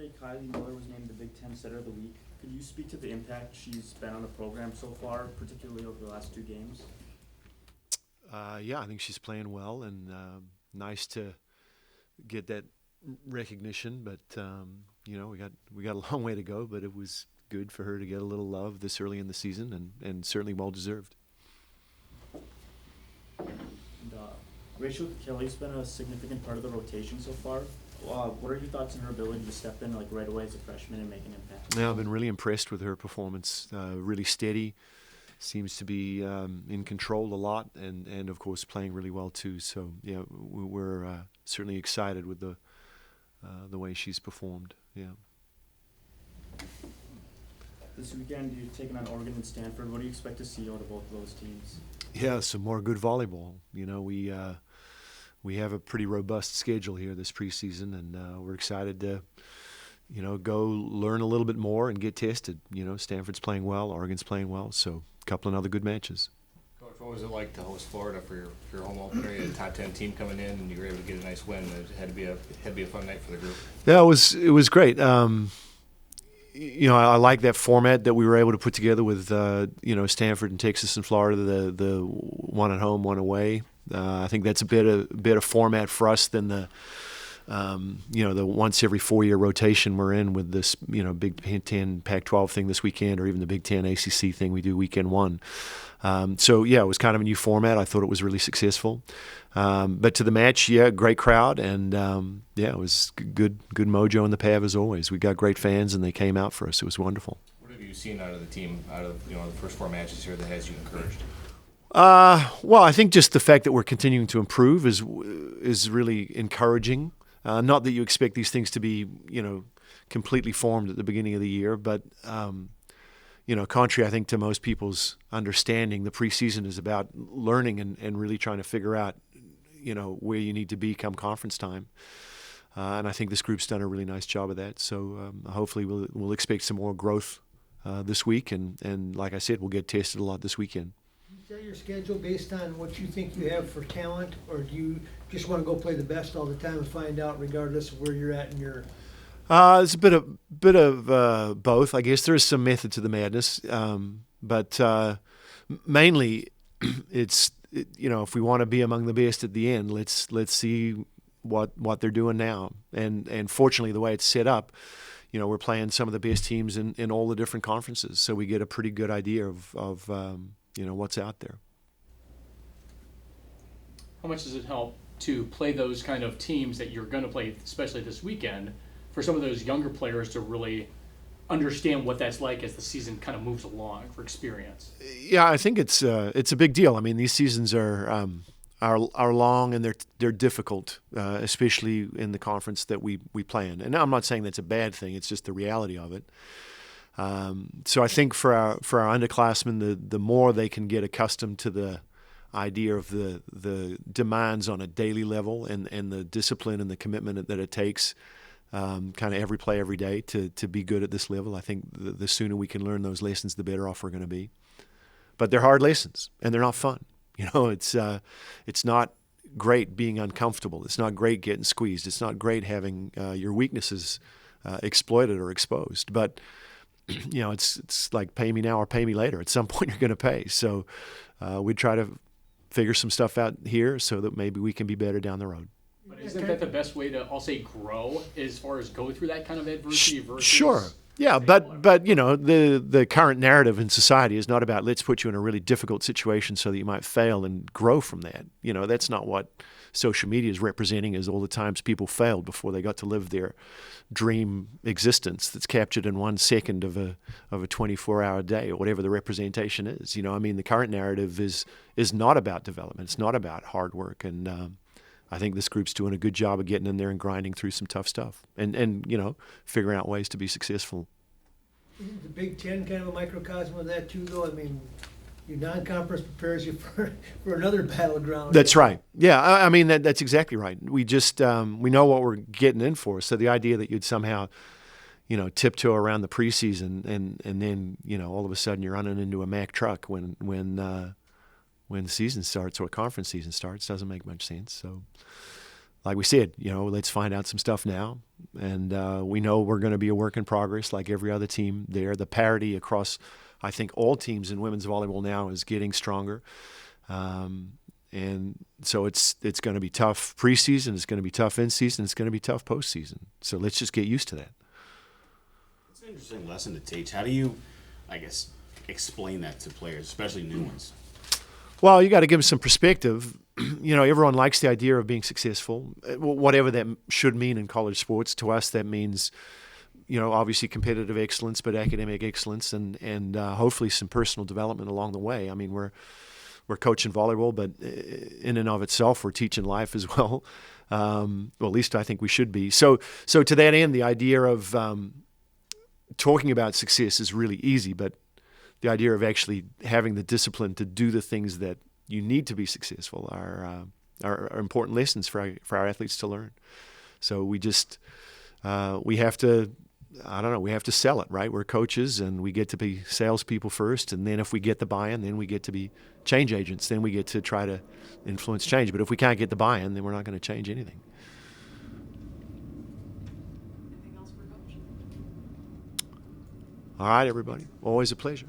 Yesterday, Kylie Miller was named the Big Ten Setter of the Week. Could you speak to the impact she's been on the program so far, particularly over the last two games? Yeah, I think she's playing well, and nice to get that recognition. But we got a long way to go. But it was good for her to get a little love this early in the season, and certainly well deserved. And, Rachel Kelly's been a significant part of the rotation so far. What are your thoughts on her ability to step in right away as a freshman and make an impact? Yeah, I've been really impressed with her performance. Really steady, seems to be in control a lot, and of course playing really well too. So yeah, we're certainly excited with the way she's performed. Yeah. This weekend, you're taking on Oregon and Stanford. What do you expect to see out of both of those teams? Yeah, some more good volleyball. We have a pretty robust schedule here this preseason, and we're excited to, go learn a little bit more and get tested. Stanford's playing well, Oregon's playing well, so a couple of other good matches. Coach, what was it like to host Florida for your home opener? You had a top 10 team coming in, and you were able to get a nice win. It had to be a fun night for the group. Yeah, it was great. I like that format that we were able to put together with Stanford and Texas and Florida, the one at home, one away. I think that's a better format for us than the once every 4-year rotation we're in with this Big Ten Pac-12 thing this weekend, or even the Big Ten ACC thing we do weekend one. So yeah, it was kind of a new format. I thought it was really successful. But to the match, yeah, great crowd, and it was good mojo in the Pav as always. We got great fans, and they came out for us. It was wonderful. What have you seen out of the team, out of the first 4 matches here, that has you encouraged? Well, I think just the fact that we're continuing to improve is really encouraging. Not that you expect these things to be completely formed at the beginning of the year, but contrary, I think, to most people's understanding, the preseason is about learning and really trying to figure out, where you need to be come conference time. And I think this group's done a really nice job of that. So hopefully we'll expect some more growth this week. And like I said, we'll get tested a lot this weekend. Is that your schedule based on what you think you have for talent, or do you just want to go play the best all the time and find out regardless of where you're at in your... It's a bit of both. I guess there is some method to the madness, but mainly it's if we want to be among the best at the end, let's see what they're doing now. And fortunately, the way it's set up, we're playing some of the best teams in all the different conferences, so we get a pretty good idea of what's out there. How much does it help to play those kind of teams that you're going to play, especially this weekend, for some of those younger players to really understand what that's like as the season kind of moves along, for experience? Yeah, I think it's a big deal. I mean, these seasons are long, and they're difficult, especially in the conference that we play in. And I'm not saying that's a bad thing; it's just the reality of it. So I think for our underclassmen, the more they can get accustomed to the idea of the demands on a daily level and the discipline and the commitment that it takes, kind of every play every day to be good at this level, I think the sooner we can learn those lessons, the better off we're going to be. But they're hard lessons, and they're not fun. It's not great being uncomfortable. It's not great getting squeezed. It's not great having your weaknesses exploited or exposed. But it's like pay me now or pay me later. At some point, you're going to pay. So we try to figure some stuff out here so that maybe we can be better down the road. But isn't that the best way to, I'll say, grow as far as go through that kind of adversity versus... Sure. Yeah, but the current narrative in society is not about let's put you in a really difficult situation so that you might fail and grow from that. That's not what social media is representing, is all the times people failed before they got to live their dream existence that's captured in 1 second of a 24-hour day, or whatever the representation is. The current narrative is not about development. It's not about hard work, and I think this group's doing a good job of getting in there and grinding through some tough stuff and figuring out ways to be successful. Isn't the Big Ten kind of a microcosm of that too, though? I mean, your non-conference prepares you for another battleground. That's right. Yeah, I mean, that's exactly right. We just we know what we're getting in for. So the idea that you'd somehow, tiptoe around the preseason and then, all of a sudden you're running into a Mack truck when the season starts or conference season starts doesn't make much sense. So like we said, let's find out some stuff now. And we know we're going to be a work in progress like every other team there. The parity across, I think, all teams in women's volleyball now is getting stronger. And so it's going to be tough preseason, it's going to be tough in season, it's going to be tough postseason. So let's just get used to that. It's an interesting lesson to teach. How do you, I guess, explain that to players, especially new ones? Well, you got to give them some perspective. Everyone likes the idea of being successful, whatever that should mean in college sports. To us, that means, obviously competitive excellence, but academic excellence, and hopefully some personal development along the way. I mean, we're coaching volleyball, but in and of itself, we're teaching life as well. Well, at least I think we should be. So to that end, the idea of talking about success is really easy, but the idea of actually having the discipline to do the things that you need to be successful are important lessons for our athletes to learn. So we just we have to. We have to sell it, right? We're coaches, and we get to be salespeople first, and then if we get the buy-in, then we get to be change agents. Then we get to try to influence change. But if we can't get the buy-in, then we're not going to change anything. Anything else for Coach? All right, everybody. Always a pleasure.